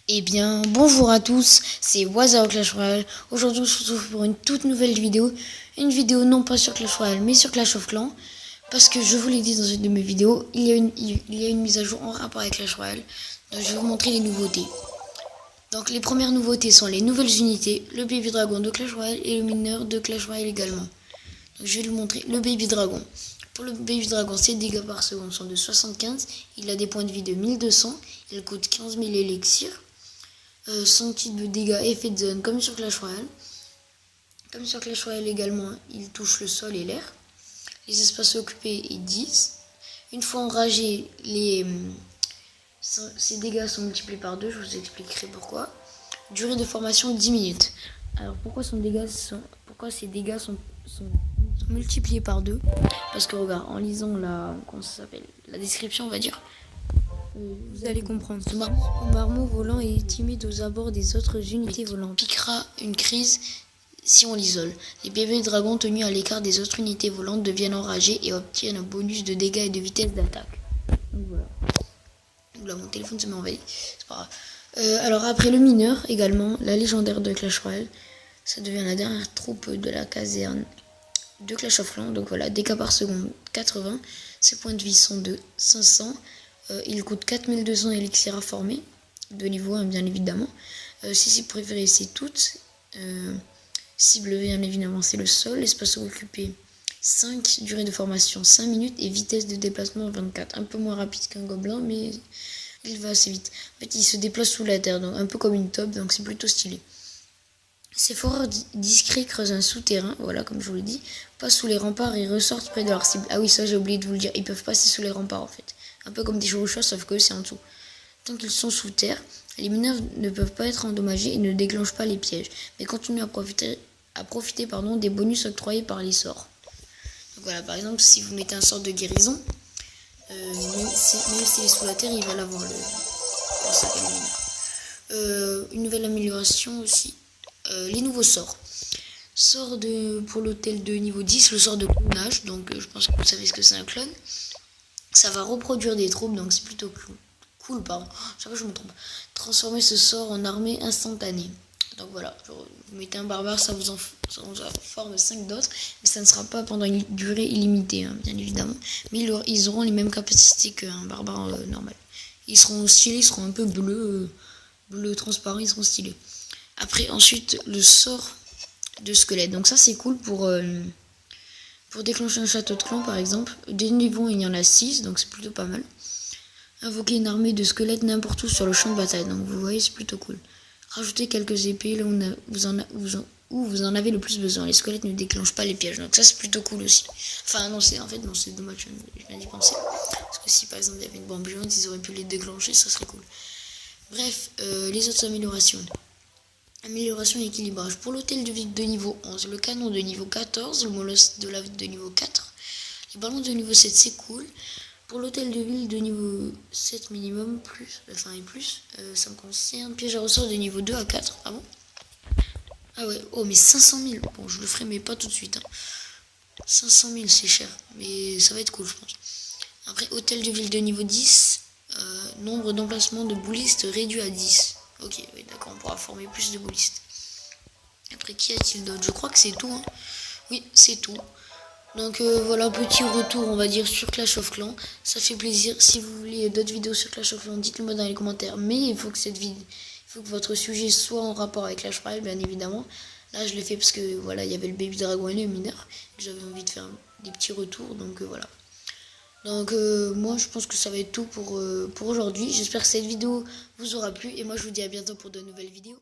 Eh bien, bonjour à tous, c'est Waza au Clash Royale. Aujourd'hui, on se retrouve pour une toute nouvelle vidéo. Une vidéo non pas sur Clash Royale, mais sur Clash of Clans. Parce que je vous l'ai dit dans une de mes vidéos, il y a une mise à jour en rapport avec Clash Royale. Donc, je vais vous montrer les nouveautés. Donc, les premières nouveautés sont les nouvelles unités, le Baby Dragon de Clash Royale et le mineur de Clash Royale également. Donc, je vais vous montrer le Baby Dragon. Pour le Baby Dragon, ses dégâts par seconde sont de 75. Il a des points de vie de 1200. Il coûte 15 000 élixirs. Son type de dégâts effet de zone comme sur Clash Royale. Comme sur Clash Royale également, il touche le sol et l'air. Les espaces occupés est 10. Une fois enragé, ses dégâts sont multipliés par 2, je vous expliquerai pourquoi. Durée de formation 10 minutes. Alors pourquoi ses dégâts sont multipliés par 2? Parce que regarde, en lisant la description, on va dire, vous allez comprendre. Ce marmot volant est timide aux abords des autres unités volantes. Piquera une crise si on l'isole. Les bébés dragons tenus à l'écart des autres unités volantes deviennent enragés et obtiennent un bonus de dégâts et de vitesse d'attaque. Donc voilà. Oula, mon téléphone se met en veille. C'est pas grave. Alors après le mineur, également, la légendaire de Clash Royale. Ça devient la dernière troupe de la caserne de Clash of Clans. Donc voilà, dégâts par seconde 80. Ses points de vie sont de 500. Il coûte 4200 élixirs à former, de niveau 1 bien évidemment. Si cible préférée c'est toutes. Cible bien évidemment c'est le sol. Espace occupé 5. Durée de formation 5 minutes. Et vitesse de déplacement 24. Un peu moins rapide qu'un gobelin mais il va assez vite. En fait il se déplace sous la terre, donc un peu comme une taupe, donc c'est plutôt stylé. Ces foreurs discrets creusent un souterrain, voilà comme je vous l'ai dit, passent sous les remparts et ressortent près de leur cible. Ah oui, ça j'ai oublié de vous le dire, ils peuvent passer sous les remparts en fait. Un peu comme des chevaucheurs, sauf que c'est en dessous. Tant qu'ils sont sous terre, les mineurs ne peuvent pas être endommagés et ne déclenchent pas les pièges, mais continuent à profiter des bonus octroyés par les sorts. Donc voilà, par exemple, si vous mettez un sort de guérison, même s'il est sous la terre, il va l'avoir une nouvelle amélioration aussi. Les nouveaux sorts. Pour l'hôtel de niveau 10, le sort de clonage. Donc je pense que vous savez ce que c'est un clone. Ça va reproduire des troupes, donc c'est plutôt cool. Pardon. Chaque fois je me trompe. Transformer ce sort en armée instantanée. Donc voilà, vous mettez un barbare, ça vous en forme 5 d'autres, mais ça ne sera pas pendant une durée illimitée, hein, bien évidemment. Mais ils auront les mêmes capacités qu'un barbare normal. Ils seront stylés, ils seront un peu bleu transparent, ils seront stylés. Après, ensuite, le sort de squelette. Donc ça, c'est cool pour déclencher un château de clan, par exemple. Des niveaux, il y en a 6, donc c'est plutôt pas mal. Invoquer une armée de squelettes n'importe où sur le champ de bataille. Donc vous voyez, c'est plutôt cool. Rajouter quelques épées là où vous en avez le plus besoin. Les squelettes ne déclenchent pas les pièges. Donc ça, c'est plutôt cool aussi. Enfin, non, c'est dommage, je viens d'y penser. Parce que si, par exemple, il y avait une bombe géante, ils auraient pu les déclencher, ça serait cool. Bref, les autres améliorations. Amélioration et équilibrage. Pour l'hôtel de ville de niveau 11, le canon de niveau 14, le molosse de la ville de niveau 4, les ballons de niveau 7, c'est cool. Pour l'hôtel de ville de niveau 7 minimum, ça me concerne. Piège à ressort de niveau 2 à 4. Ah bon? Ah ouais, oh mais 500 000. Bon, je le ferai, mais pas tout de suite. 500 000, c'est cher, mais ça va être cool, je pense. Après, hôtel de ville de niveau 10, nombre d'emplacements de boulistes réduit à 10. Ok, oui, d'accord, on pourra former plus de boulistes. Après, qu'y a-t-il d'autre? Je crois que c'est tout. Hein. Oui, c'est tout. Donc voilà, petit retour, on va dire, sur Clash of Clans. Ça fait plaisir. Si vous voulez d'autres vidéos sur Clash of Clans, dites-le moi dans les commentaires. Mais il faut que votre sujet soit en rapport avec Clash Royale, bien évidemment. Là, je l'ai fait parce que voilà, il y avait le Baby Dragon et le mineur. J'avais envie de faire des petits retours, donc voilà. Donc moi je pense que ça va être tout pour aujourd'hui. J'espère que cette vidéo vous aura plu et moi je vous dis à bientôt pour de nouvelles vidéos.